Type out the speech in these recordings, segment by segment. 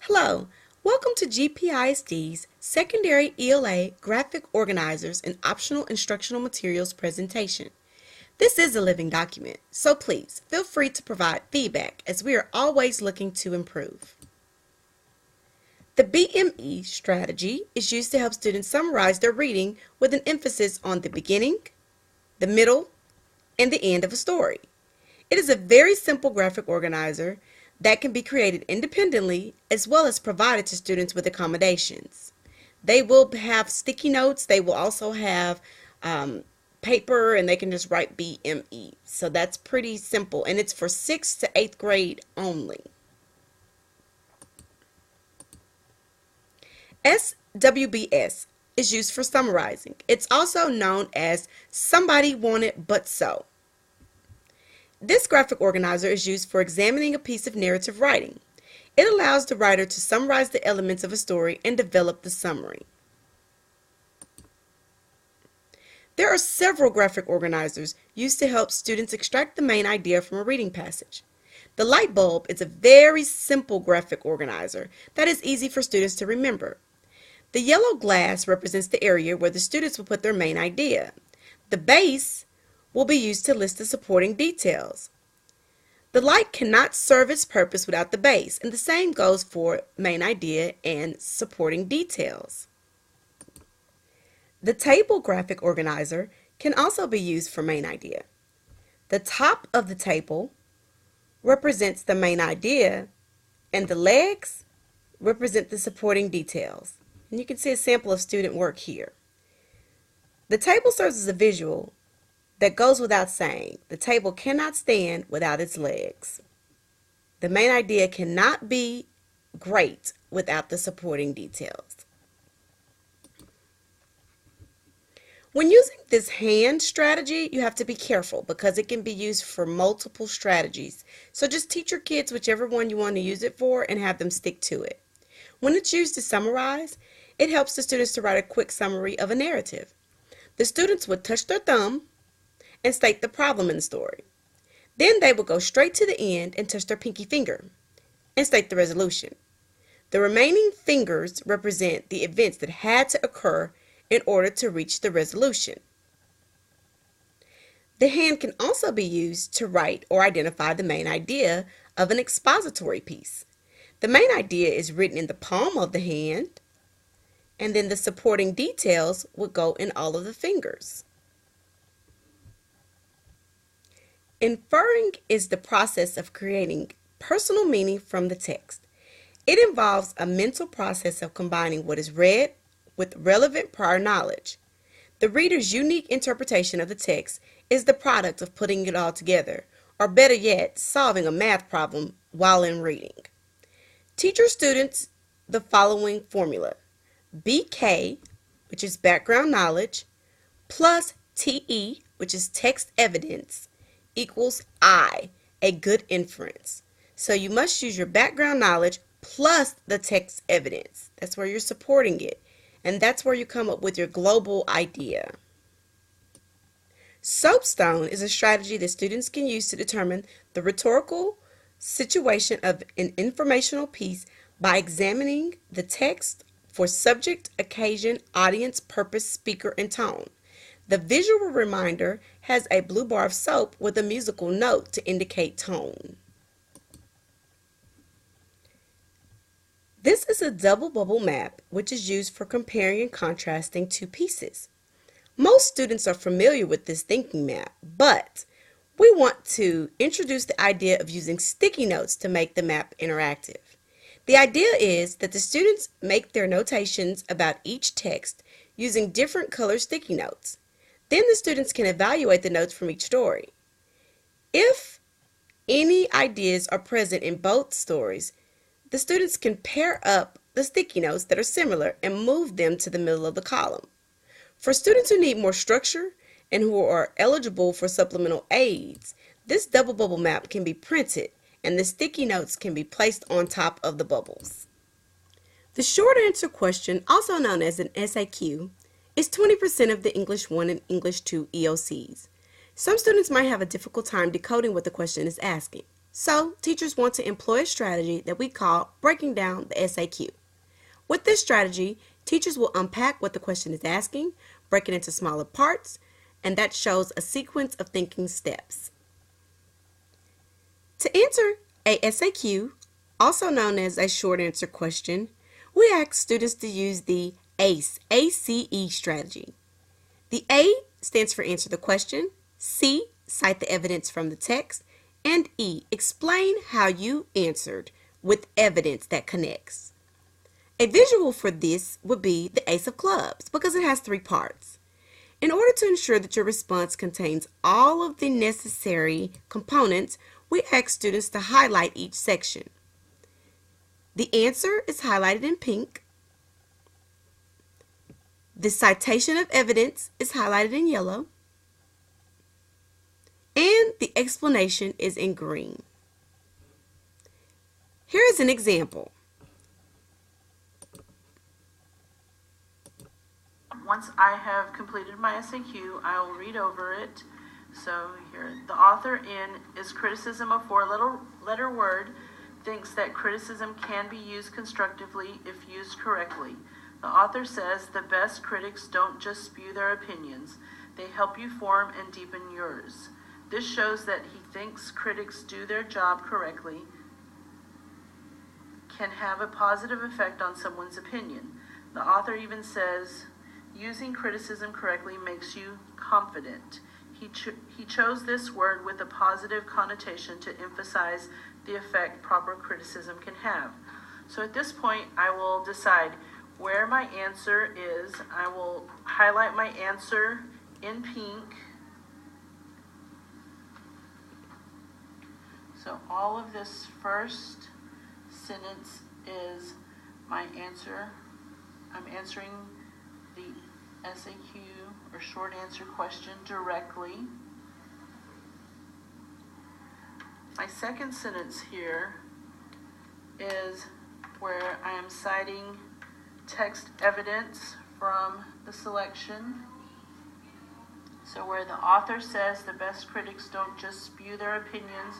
Hello, welcome to GPISD's Secondary ELA Graphic Organizers and Optional Instructional Materials presentation. This is a living document, so please feel free to provide feedback as we are always looking to improve. The BME strategy is used to help students summarize their reading with an emphasis on the beginning, the middle, and the end of a story. It is a very simple graphic organizer that can be created independently as well as provided to students with accommodations. They will have sticky notes, they will also have paper, and they can just write BME. So that's pretty simple, and it's for 6th to 8th grade only. SWBS is used for summarizing. It's also known as Somebody Wanted But So. This graphic organizer is used for examining a piece of narrative writing. It allows the writer to summarize the elements of a story and develop the summary. There are several graphic organizers used to help students extract the main idea from a reading passage. The light bulb is a very simple graphic organizer that is easy for students to remember. The yellow glass represents the area where the students will put their main idea. The base will be used to list the supporting details. The light cannot serve its purpose without the base, and the same goes for main idea and supporting details. The table graphic organizer can also be used for main idea. The top of the table represents the main idea, and the legs represent the supporting details. And you can see a sample of student work here. The table serves as a visual that goes without saying. The table cannot stand without its legs. The main idea cannot be great without the supporting details. When using this hand strategy, you have to be careful because it can be used for multiple strategies. So just teach your kids whichever one you want to use it for and have them stick to it. When it's used to summarize, it helps the students to write a quick summary of a narrative. The students would touch their thumb and state the problem in the story. Then they would go straight to the end and touch their pinky finger and state the resolution. The remaining fingers represent the events that had to occur in order to reach the resolution. The hand can also be used to write or identify the main idea of an expository piece. The main idea is written in the palm of the hand, and then the supporting details would go in all of the fingers. Inferring is the process of creating personal meaning from the text. It involves a mental process of combining what is read with relevant prior knowledge. The reader's unique interpretation of the text is the product of putting it all together, or better yet, solving a math problem while in reading. Teach your students the following formula. BK, which is background knowledge, plus TE, which is text evidence, equals I, a good inference. So you must use your background knowledge plus the text evidence. That's where you're supporting it. And that's where you come up with your global idea. Soapstone is a strategy that students can use to determine the rhetorical situation of an informational piece by examining the text for subject, occasion, audience, purpose, speaker, and tone. The visual reminder has a blue bar of soap with a musical note to indicate tone. This is a double bubble map, which is used for comparing and contrasting two pieces. Most students are familiar with this thinking map, but we want to introduce the idea of using sticky notes to make the map interactive. The idea is that the students make their notations about each text using different color sticky notes. Then the students can evaluate the notes from each story. If any ideas are present in both stories, the students can pair up the sticky notes that are similar and move them to the middle of the column. For students who need more structure and who are eligible for supplemental aids, this double bubble map can be printed and the sticky notes can be placed on top of the bubbles. The short answer question, also known as an SAQ, is 20% of the English 1 and English 2 EOCs. Some students might have a difficult time decoding what the question is asking. So, teachers want to employ a strategy that we call breaking down the SAQ. With this strategy, teachers will unpack what the question is asking, break it into smaller parts, and that shows a sequence of thinking steps. To answer a SAQ, also known as a short answer question, we ask students to use the ACE strategy. The A stands for answer the question, C, cite the evidence from the text, and E, explain how you answered with evidence that connects. A visual for this would be the Ace of Clubs because it has 3 parts. In order to ensure that your response contains all of the necessary components, we ask students to highlight each section. The answer is highlighted in pink. The citation of evidence is highlighted in yellow. And the explanation is in green. Here is an example. Once I have completed my SAQ, I will read over it. So here, the author in Is Criticism a Four-Letter Word thinks that criticism can be used constructively if used correctly. The author says the best critics don't just spew their opinions, they help you form and deepen yours. This shows that he thinks critics do their job correctly can have a positive effect on someone's opinion. The author even says using criticism correctly makes you confident. He chose this word with a positive connotation to emphasize the effect proper criticism can have. So at this point, I will decide where my answer is. I will highlight my answer in pink. So all of this first sentence is my answer. I'm answering the SAQ or short answer question directly. My second sentence here is where I am citing text evidence from the selection. So where the author says the best critics don't just spew their opinions,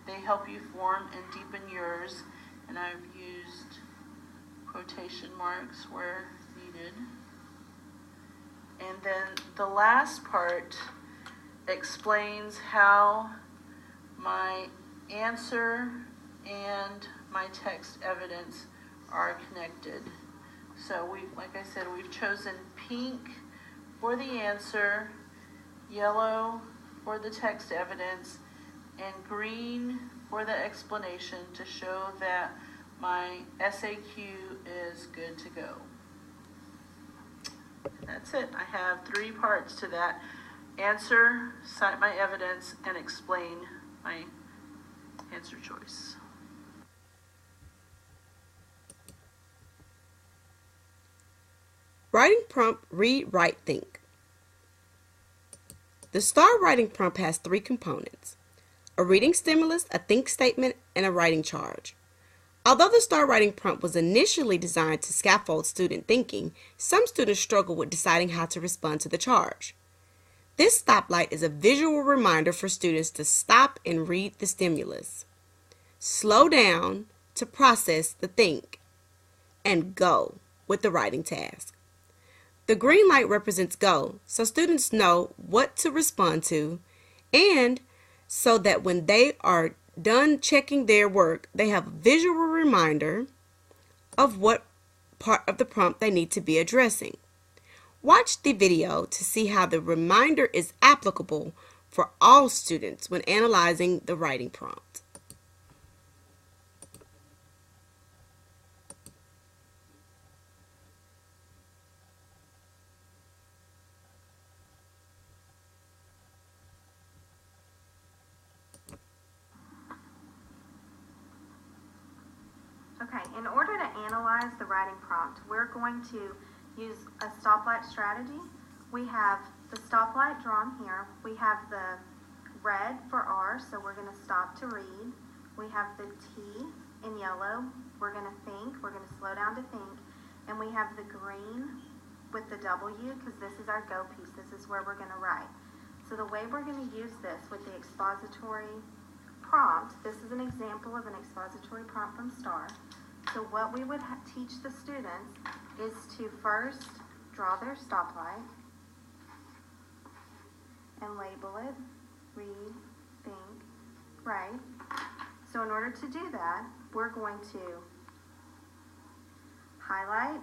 they help you form and deepen yours. And I've used quotation marks where needed. And then the last part explains how my answer and my text evidence are connected. So like I said, we've chosen pink for the answer, yellow for the text evidence, and green for the explanation to show that my SAQ is good to go. That's it. I have 3 parts to that. Answer, cite my evidence, and explain my answer choice. Writing prompt, read, write, think. The STAR writing prompt has 3 components: a reading stimulus, a think statement, and a writing charge. Although the STAR writing prompt was initially designed to scaffold student thinking, some students struggle with deciding how to respond to the charge. This stoplight is a visual reminder for students to stop and read the stimulus, slow down to process the think, and go with the writing task. The green light represents go, so students know what to respond to, and so that when they are done checking their work, they have a visual reminder of what part of the prompt they need to be addressing. Watch the video to see how the reminder is applicable for all students when analyzing the writing prompt. Okay, in order to analyze the writing prompt, we're going to use a stoplight strategy. We have the stoplight drawn here. We have the red for R, so we're going to stop to read. We have the T in yellow. We're going to think. We're going to slow down to think. And we have the green with the W because this is our go piece. This is where we're going to write. So the way we're going to use this with the expository prompt, this is an example of an expository prompt from STAR. So what we would teach the students is to first draw their stoplight and label it, read, think, write. So in order to do that, we're going to highlight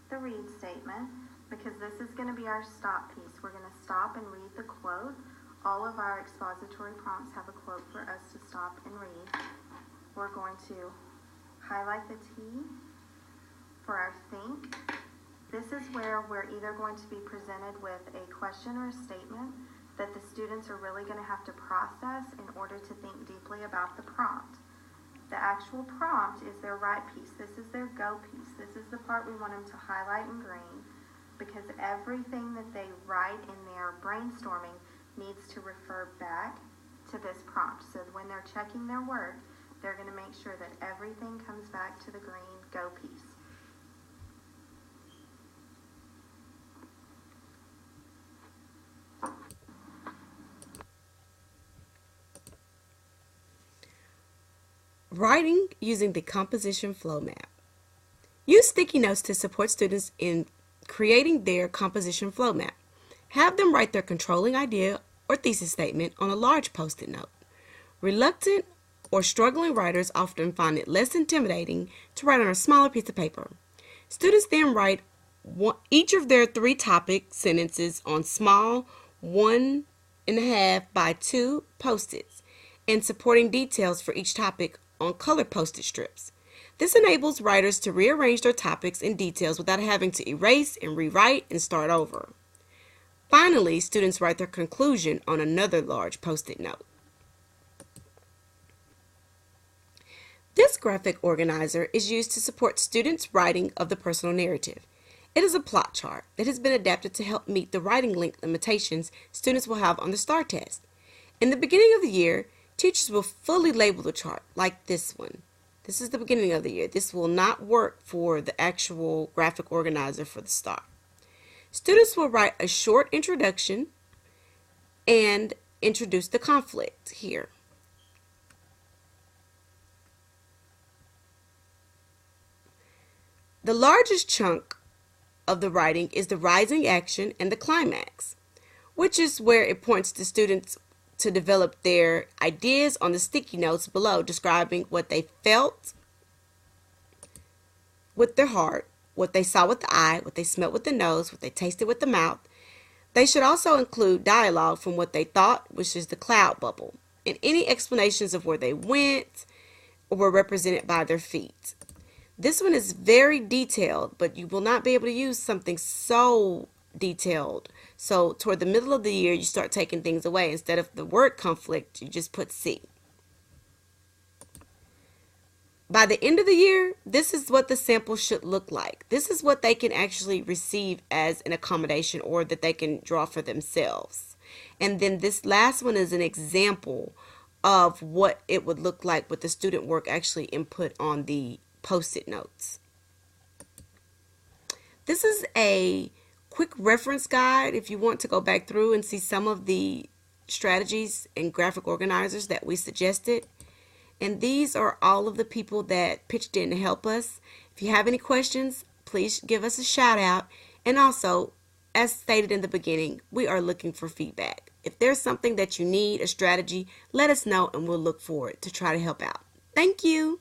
the read statement, because this is going to be our stop piece. We're going to stop and read the quote. All of our expository prompts have a quote for us to stop and read. We're going to highlight the T for our think. This is where we're either going to be presented with a question or a statement that the students are really going to have to process in order to think deeply about the prompt. The actual prompt is their write piece. This is their go piece. This is the part we want them to highlight in green, because everything that they write in their brainstorming needs to refer back to this prompt. So when they're checking their work, they're going to make sure that everything comes back to the green go piece. Writing using the composition flow map. Use sticky notes to support students in creating their composition flow map. Have them write their controlling idea or thesis statement on a large Post-it note. Reluctant or struggling writers often find it less intimidating to write on a smaller piece of paper. Students then write each of their 3 topic sentences on small 1.5 by 2 Post-its and supporting details for each topic on colored Post-it strips. This enables writers to rearrange their topics and details without having to erase and rewrite and start over. Finally, students write their conclusion on another large Post-it note. This graphic organizer is used to support students' writing of the personal narrative. It is a plot chart that has been adapted to help meet the writing length limitations students will have on the STAR test. In the beginning of the year, teachers will fully label the chart, like this one. This is the beginning of the year. This will not work for the actual graphic organizer for the STAR. Students will write a short introduction and introduce the conflict here. The largest chunk of the writing is the rising action and the climax, which is where it points to students to develop their ideas on the sticky notes below, describing what they felt with their heart, what they saw with the eye, what they smelled with the nose, what they tasted with the mouth. They should also include dialogue from what they thought, which is the cloud bubble, and any explanations of where they went or were represented by their feet. This one is very detailed, but you will not be able to use something so detailed. So toward the middle of the year, you start taking things away. Instead of the word conflict, you just put C. By the end of the year, this is what the sample should look like. This is what they can actually receive as an accommodation or that they can draw for themselves. And then this last one is an example of what it would look like with the student work actually input on the Post-it notes. This is a quick reference guide if you want to go back through and see some of the strategies and graphic organizers that we suggested. And these are all of the people that pitched in to help us. If you have any questions, please give us a shout out. And also, as stated in the beginning, we are looking for feedback. If there's something that you need, a strategy, let us know and we'll look forward to try to help out. Thank you.